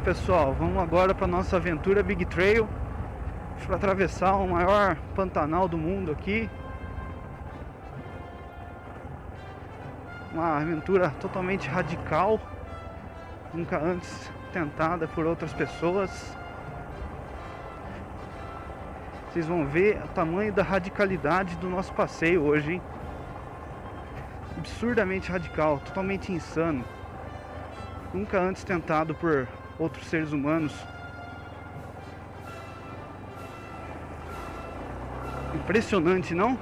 Pessoal, vamos agora para nossa aventura Big Trail para atravessar o maior pantanal do mundo aqui. Uma aventura totalmente radical, nunca antes tentada por outras pessoas. Vocês vão ver o tamanho da radicalidade do nosso passeio hoje, hein? Absurdamente radical, totalmente insano. Nunca antes tentado por outros seres humanos. Impressionante, não?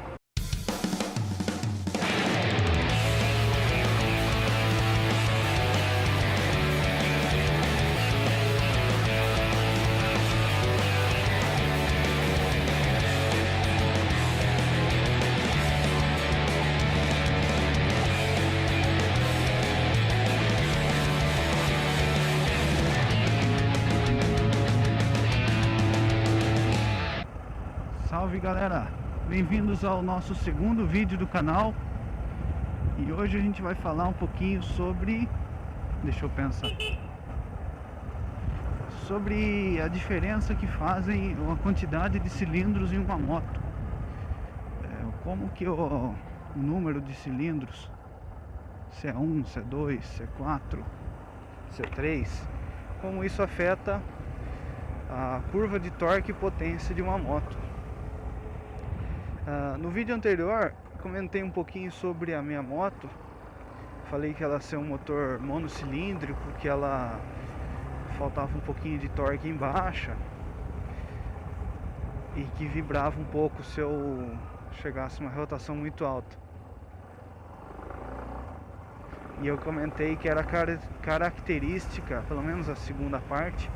Salve galera, bem-vindos ao nosso segundo vídeo do canal. E hoje a gente vai falar um pouquinho sobre, deixa eu pensar, sobre a diferença que fazem a quantidade de cilindros em uma moto. Como que o número de cilindros, se é 1, se é 2, se é 4, se é 3, como isso afeta a curva de torque e potência de uma moto. No vídeo anterior comentei um pouquinho sobre a minha moto. Falei que ela ser um motor monocilíndrico, que ela faltava um pouquinho de torque em baixa e que vibrava um pouco se eu chegasse a uma rotação muito alta. E eu comentei que era característica, pelo menos a segunda parte,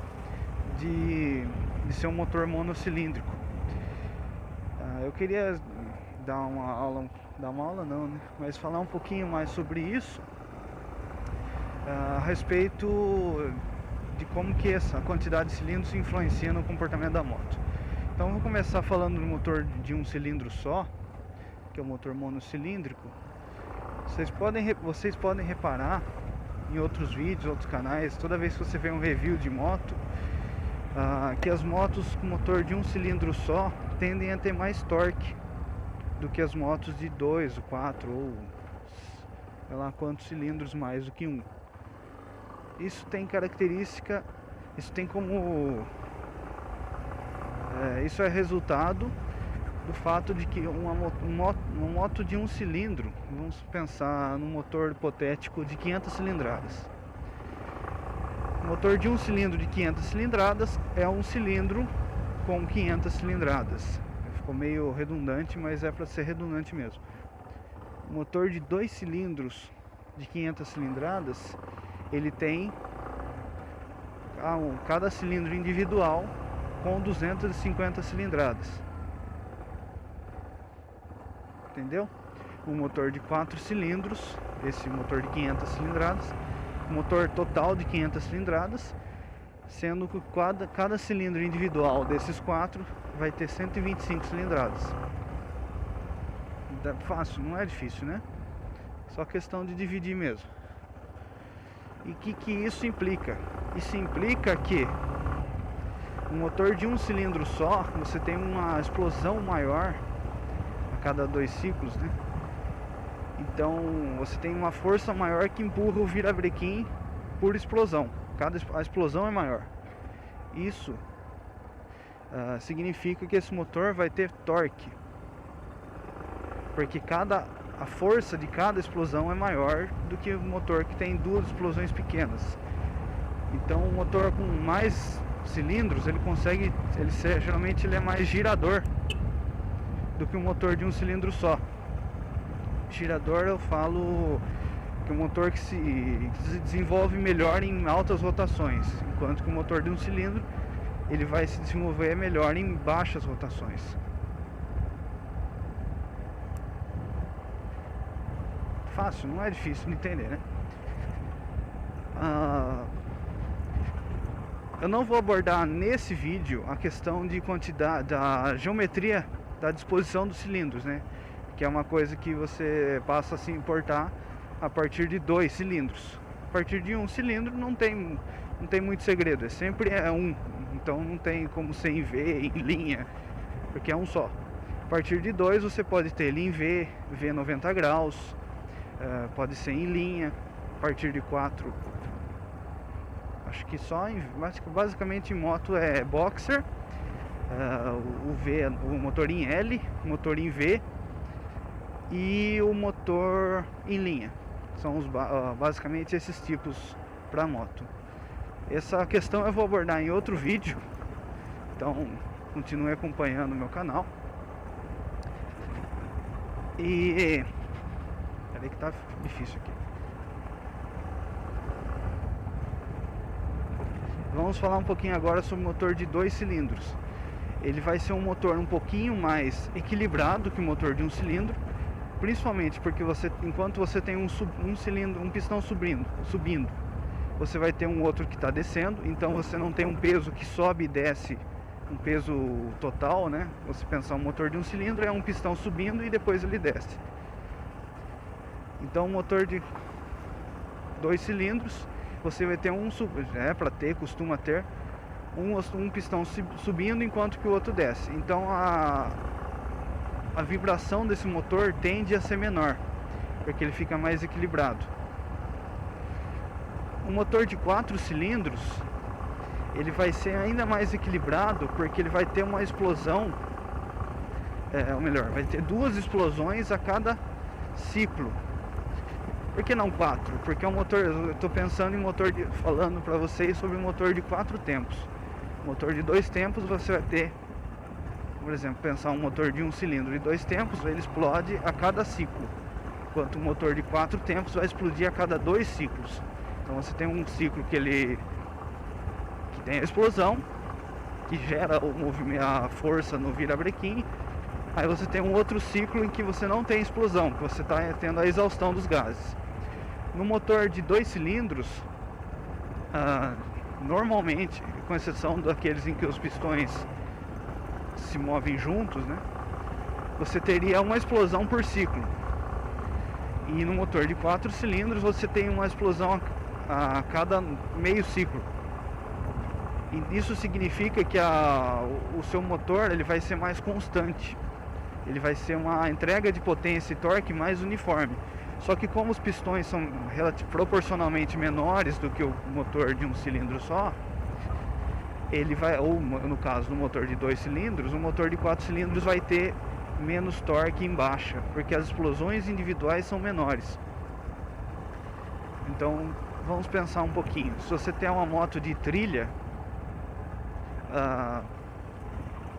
de ser um motor monocilíndrico. Eu queria dar uma aula não, né? Mas falar um pouquinho mais sobre isso, a respeito de como que a quantidade de cilindros influencia no comportamento da moto. Então vou começar falando do motor de um cilindro só, que é o motor monocilíndrico. Vocês podem reparar em outros vídeos, outros canais, toda vez que você vê um review de moto, que as motos com motor de um cilindro só tendem a ter mais torque do que as motos de 2, 4 ou sei lá quantos cilindros mais do que um. Isso tem característica, isso tem como isso é resultado do fato de que uma moto de um cilindro, vamos pensar num motor hipotético de 500 cilindradas. O motor de um cilindro de 500 cilindradas é um cilindro com 500 cilindradas. Ficou meio redundante, mas é para ser redundante mesmo. O motor de 2 cilindros de 500 cilindradas, ele tem cada cilindro individual com 250 cilindradas. Entendeu? O motor de 4 cilindros, esse motor de 500 cilindradas, motor total de 500 cilindradas, sendo que cada cilindro individual desses 4 vai ter 125 cilindradas. Fácil, não é difícil, né? Só questão de dividir mesmo. E o que isso implica? Isso implica que o motor de um cilindro só, você tem uma explosão maior a cada 2 ciclos, né? Então você tem uma força maior que empurra o virabrequim por explosão. A explosão é maior. Isso significa que esse motor vai ter torque, porque a força de cada explosão é maior do que o motor que tem 2 explosões pequenas. Então o motor com mais cilindros, geralmente ele é mais girador do que o motor de um cilindro só. Girador, eu falo que é um motor que se desenvolve melhor em altas rotações, enquanto que o motor de um cilindro ele vai se desenvolver melhor em baixas rotações. Fácil, não é difícil de entender, né? Eu não vou abordar nesse vídeo a questão de quantidade, da geometria da disposição dos cilindros, né? Que é uma coisa que você passa a se importar a partir de 2 cilindros. A partir de 1 cilindro não tem muito segredo, sempre é um, então não tem como ser em V, em linha, porque é um só. A partir de 2 você pode ter ele em V, V 90 graus, pode ser em linha. A partir de 4, acho que só basicamente em moto é boxer, o V, o motor em L, o motor em V e o motor em linha. São basicamente esses tipos para moto. Essa questão eu vou abordar em outro vídeo, então continue acompanhando o meu canal. E peraí que tá difícil aqui. Vamos falar um pouquinho agora sobre o motor de 2 cilindros. Ele vai ser um motor um pouquinho mais equilibrado que o motor de 1 cilindro, principalmente porque enquanto você tem um cilindro, um pistão subindo, você vai ter um outro que está descendo, então você não tem um peso que sobe e desce, um peso total, né? Você pensar um motor de 1 cilindro é um pistão subindo e depois ele desce. Então, um motor de 2 cilindros, você vai ter costuma ter um pistão subindo enquanto que o outro desce. Então a vibração desse motor tende a ser menor, porque ele fica mais equilibrado. Um motor de 4 cilindros, ele vai ser ainda mais equilibrado, porque ele vai ter uma explosão, ou melhor, vai ter 2 explosões a cada ciclo. Por que não 4? Porque é um motor, eu estou pensando em falando para vocês sobre um motor de 4 tempos. Motor de 2 tempos você vai ter, por exemplo, pensar um motor de 1 cilindro de 2 tempos, ele explode a cada ciclo, enquanto um motor de 4 tempos vai explodir a cada 2 ciclos. Então você tem um ciclo que tem a explosão, que gera o movimento, a força no virabrequim. Aí você tem um outro ciclo em que você não tem explosão, que você está tendo a exaustão dos gases. No motor de 2 cilindros, normalmente, com exceção daqueles em que os pistões se movem juntos, né, você teria uma explosão por ciclo. E no motor de 4 cilindros você tem uma explosão a cada meio ciclo. E isso significa que o seu motor ele vai ser mais constante. Ele vai ser uma entrega de potência e torque mais uniforme. Só que como os pistões são proporcionalmente menores do que o motor de 1 cilindro só, ele vai, ou no caso do motor de 2 cilindros, o motor de 4 cilindros vai ter menos torque em baixa, porque as explosões individuais são menores. Então vamos pensar um pouquinho. Se você tem uma moto de trilha,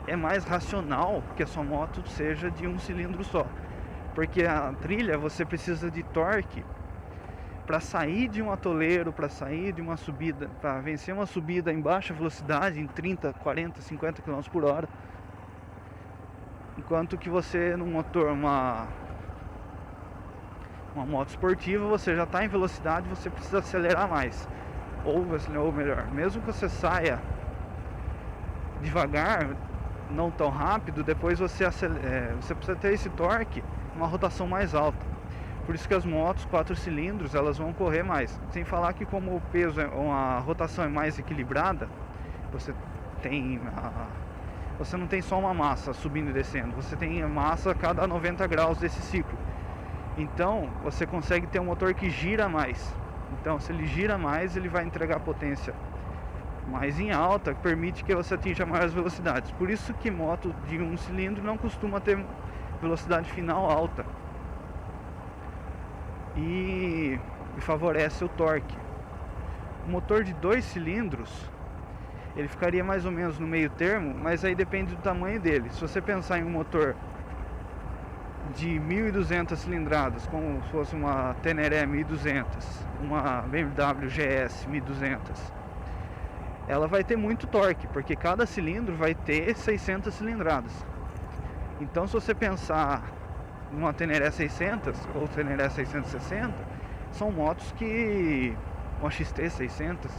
é mais racional que a sua moto seja de 1 cilindro só, porque a trilha você precisa de torque para sair de um atoleiro, para sair de uma subida, para vencer uma subida em baixa velocidade, em 30, 40, 50 km por hora, enquanto que você num motor, uma moto esportiva, você já está em velocidade, você precisa acelerar mais, ou melhor, mesmo que você saia devagar, não tão rápido, depois você precisa ter esse torque, uma rotação mais alta. Por isso que as motos 4 cilindros elas vão correr mais. Sem falar que como o peso, a rotação é mais equilibrada, você não tem só uma massa subindo e descendo, você tem a massa a cada 90 graus desse ciclo. Então você consegue ter um motor que gira mais. Então se ele gira mais, ele vai entregar potência mais em alta, que permite que você atinja maiores velocidades. Por isso que moto de 1 cilindro não costuma ter velocidade final alta e favorece o torque. O motor de 2 cilindros ele ficaria mais ou menos no meio termo, mas aí depende do tamanho dele. Se você pensar em um motor de 1.200 cilindradas, como se fosse uma Teneré 1200, uma BMW GS 1200, ela vai ter muito torque, porque cada cilindro vai ter 600 cilindradas. Então se você pensar numa Teneré 600 ou Teneré 660, são motos uma XT 600,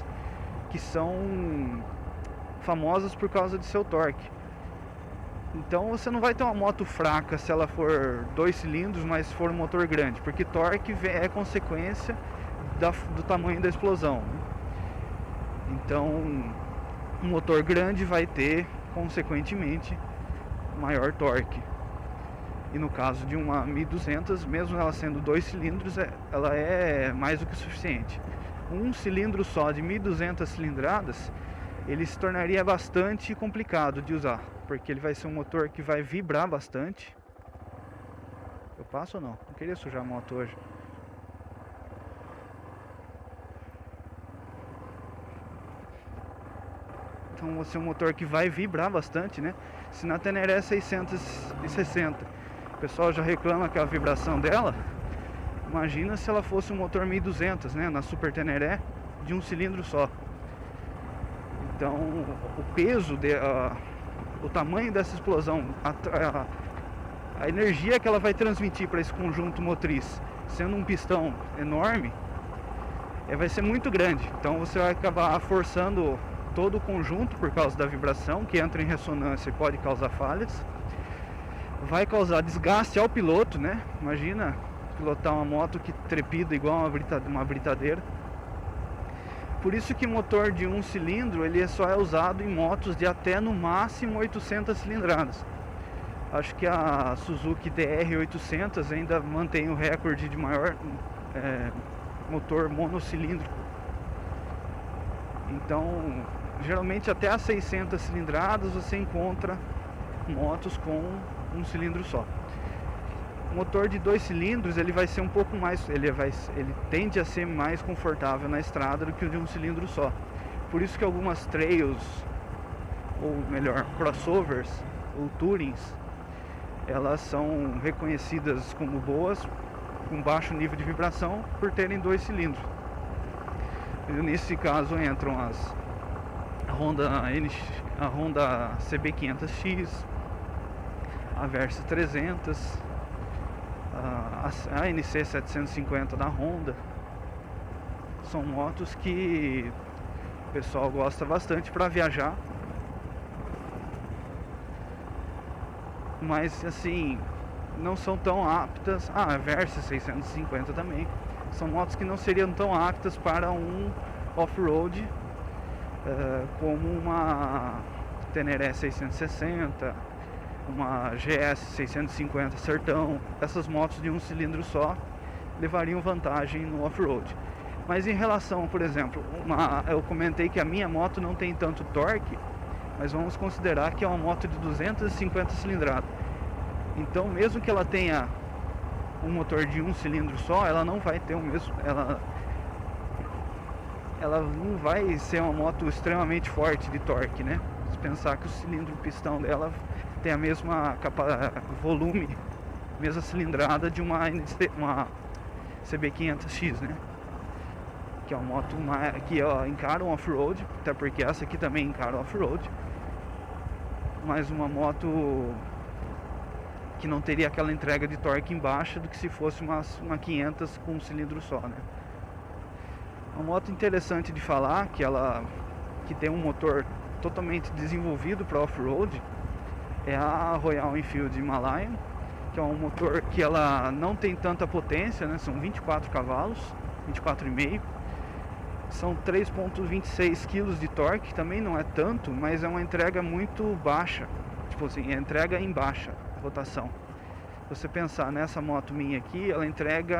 que são famosas por causa de seu torque. Então você não vai ter uma moto fraca se ela for 2 cilindros, mas for um motor grande, porque torque é consequência do tamanho da explosão. Então, um motor grande vai ter, consequentemente, maior torque. E no caso de uma 1200, mesmo ela sendo 2 cilindros, ela é mais do que suficiente. Um cilindro só de 1200 cilindradas, ele se tornaria bastante complicado de usar, porque ele vai ser um motor que vai vibrar bastante. Eu passo ou não? Não queria sujar a moto hoje. Então vai ser um motor que vai vibrar bastante, né? Se na Teneré é 660, o pessoal já reclama que a vibração dela, imagina se ela fosse um motor 1200, né? Na Super Teneré, de um cilindro só. Então o peso, o tamanho dessa explosão, a energia que ela vai transmitir para esse conjunto motriz, sendo um pistão enorme, vai ser muito grande. Então você vai acabar forçando todo o conjunto por causa da vibração, que entra em ressonância e pode causar falhas. Vai causar desgaste ao piloto, né? Imagina pilotar uma moto que trepida igual uma britadeira. Por isso que motor de um cilindro ele só é usado em motos de até no máximo 800 cilindradas. Acho que a Suzuki DR800 ainda mantém o recorde de maior motor monocilíndrico. Então, geralmente até as 600 cilindradas você encontra motos com um cilindro só. O motor de 2 cilindros ele vai ser um pouco mais, ele tende a ser mais confortável na estrada do que o de um cilindro só. Por isso que algumas trails, ou melhor, crossovers ou tourings, elas são reconhecidas como boas, com baixo nível de vibração, por terem 2 cilindros. E nesse caso entram a Honda CB500X, a Versys 300, a NC 750 da Honda. São motos que o pessoal gosta bastante para viajar, mas assim, não são tão aptas. A Versys 650 também. São motos que não seriam tão aptas para um off-road como uma Teneré 660, uma GS 650 Sertão. Essas motos de um cilindro só levariam vantagem no off-road. Mas em relação, por exemplo, eu comentei que a minha moto não tem tanto torque, mas vamos considerar que é uma moto de 250 cilindradas. Então, mesmo que ela tenha um motor de um cilindro só, ela não vai ter o mesmo, ela não vai ser uma moto extremamente forte de torque, né? Se pensar que o cilindro pistão dela tem a mesma volume, mesma cilindrada de uma CB500X, né? Que é uma moto que encara um off-road, até porque essa aqui também encara off-road, mas uma moto que não teria aquela entrega de torque embaixo do que se fosse uma 500 com um cilindro só, né? Uma moto interessante de falar, que tem um motor totalmente desenvolvido para off-road, é a Royal Enfield Himalayan, que é um motor que ela não tem tanta potência, né? São 24 cavalos, 24,5, são 3,26 kg de torque, também não é tanto, mas é uma entrega muito baixa, tipo assim, é entrega em baixa rotação. Se você pensar nessa moto minha aqui, ela entrega,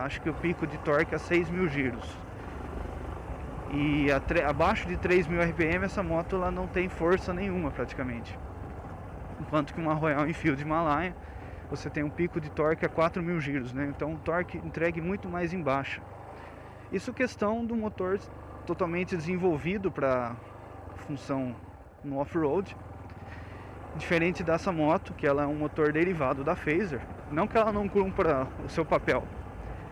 acho que o pico de torque a 6.000 giros. E abaixo de 3.000 RPM essa moto ela não tem força nenhuma praticamente. Enquanto que uma Royal Enfield Himalayan, você tem um pico de torque a 4.000 giros, né? Então o torque entregue muito mais em baixa. Isso questão do motor totalmente desenvolvido para função no off-road. Diferente dessa moto, que ela é um motor derivado da Fazer. Não que ela não cumpra o seu papel,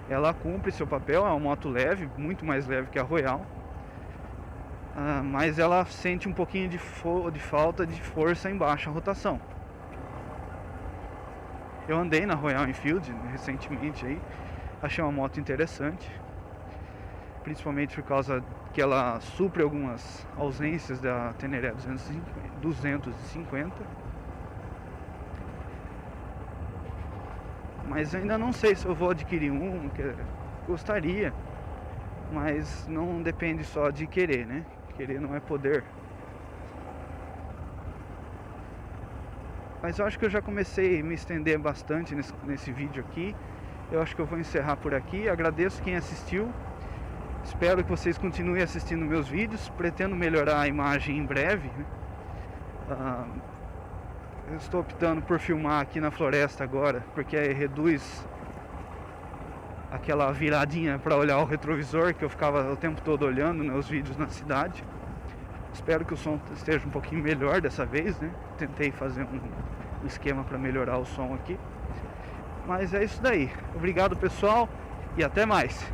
ela cumpre seu papel, é uma moto leve, muito mais leve que a Royal, mas ela sente um pouquinho de falta de força em baixa rotação. Eu andei na Royal Enfield recentemente aí, achei uma moto interessante, principalmente por causa que ela supre algumas ausências da Teneré 250. Mas ainda não sei se eu vou adquirir um, que gostaria, mas não depende só de querer, né? Querer não é poder. Mas eu acho que eu já comecei a me estender bastante nesse vídeo aqui. Eu acho que eu vou encerrar por aqui. Agradeço quem assistiu. Espero que vocês continuem assistindo meus vídeos. Pretendo melhorar a imagem em breve, né? Eu estou optando por filmar aqui na floresta agora, porque reduz aquela viradinha para olhar o retrovisor que eu ficava o tempo todo olhando nos vídeos na cidade. Espero que o som esteja um pouquinho melhor dessa vez, né? Tentei fazer um esquema para melhorar o som aqui. Mas é isso daí. Obrigado, pessoal, e até mais.